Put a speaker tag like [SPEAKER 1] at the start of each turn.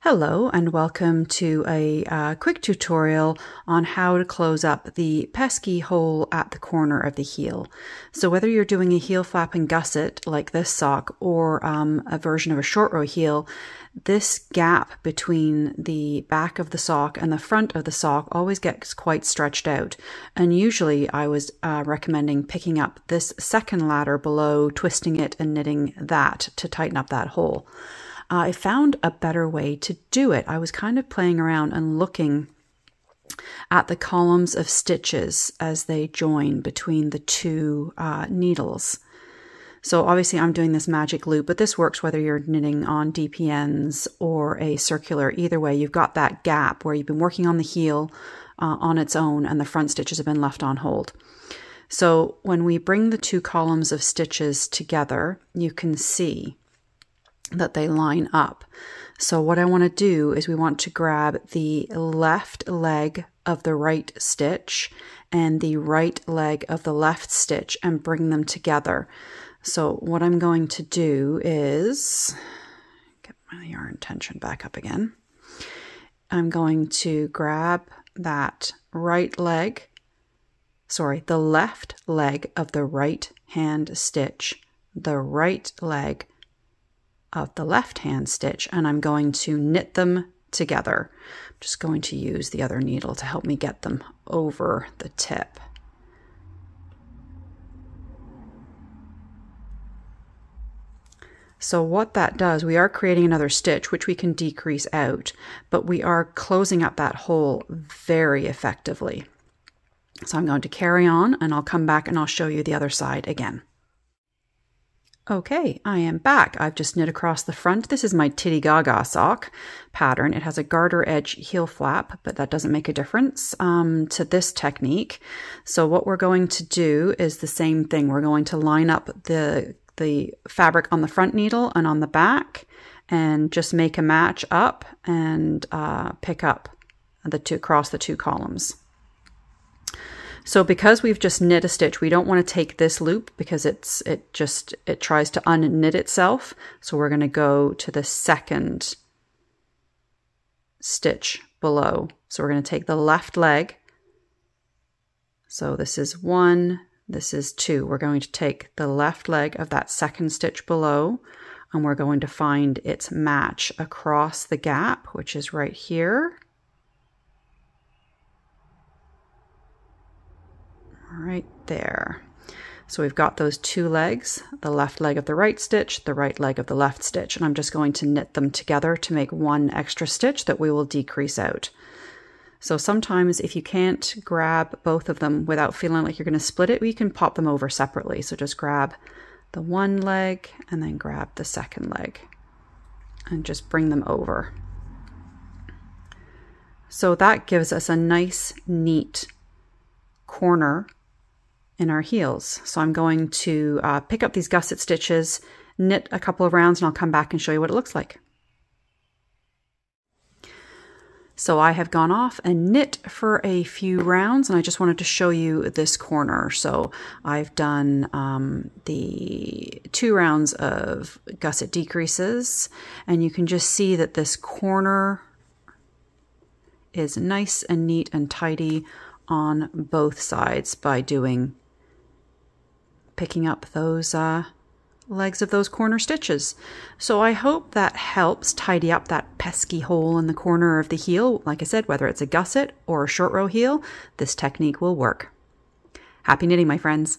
[SPEAKER 1] Hello and welcome to a quick tutorial on how to close up the pesky hole at the corner of the heel. So whether you're doing a heel flap and gusset like this sock or a version of a short row heel, this gap between the back of the sock and the front of the sock always gets quite stretched out. And usually I was recommending picking up this second ladder below, twisting it and knitting that to tighten up that hole. I found a better way to do it. I was kind of playing around and looking at the columns of stitches as they join between the two needles. So obviously I'm doing this magic loop, but this works whether you're knitting on DPNs or a circular. Either way, you've got that gap where you've been working on the heel on its own and the front stitches have been left on hold. So when we bring the two columns of stitches together, you can see that they line up. So what I want to do is we want to grab the left leg of the right stitch and the right leg of the left stitch and bring them together. So what I'm going to do is get my yarn tension back up again. I'm going to grab that right leg, the left leg of the right hand stitch, the right leg of the left hand stitch, and I'm going to knit them together. I'm just going to use the other needle to help me get them over the tip. So what that does, we are creating another stitch which we can decrease out, but we are closing up that hole very effectively. So I'm going to carry on and I'll come back and I'll show you the other side again. Okay, I am back. I've just knit across the front. This is my Titty Gaga sock pattern. It has a garter edge heel flap, but that doesn't make a difference to this technique. So what we're going to do is the same thing. We're going to line up the fabric on the front needle and on the back and just make a match up and pick up across the two columns. So because we've just knit a stitch, we don't want to take this loop because it tries to unknit itself. So we're going to go to the second stitch below. So we're going to take the left leg. So this is 1, this is 2. We're going to take the left leg of that second stitch below and we're going to find its match across the gap, which is right here. Right there. So we've got those two legs, the left leg of the right stitch, the right leg of the left stitch, and I'm just going to knit them together to make one extra stitch that we will decrease out. So sometimes if you can't grab both of them without feeling like you're going to split it, we can pop them over separately. So just grab the one leg and then grab the second leg and just bring them over. So that gives us a nice, neat corner in our heels. So I'm going to pick up these gusset stitches, knit a couple of rounds, and I'll come back and show you what it looks like. So I have gone off and knit for a few rounds and I just wanted to show you this corner. So I've done the 2 rounds of gusset decreases and you can just see that this corner is nice and neat and tidy on both sides by picking up those legs of those corner stitches. So I hope that helps tidy up that pesky hole in the corner of the heel. Like I said, whether it's a gusset or a short row heel, this technique will work. Happy knitting, my friends.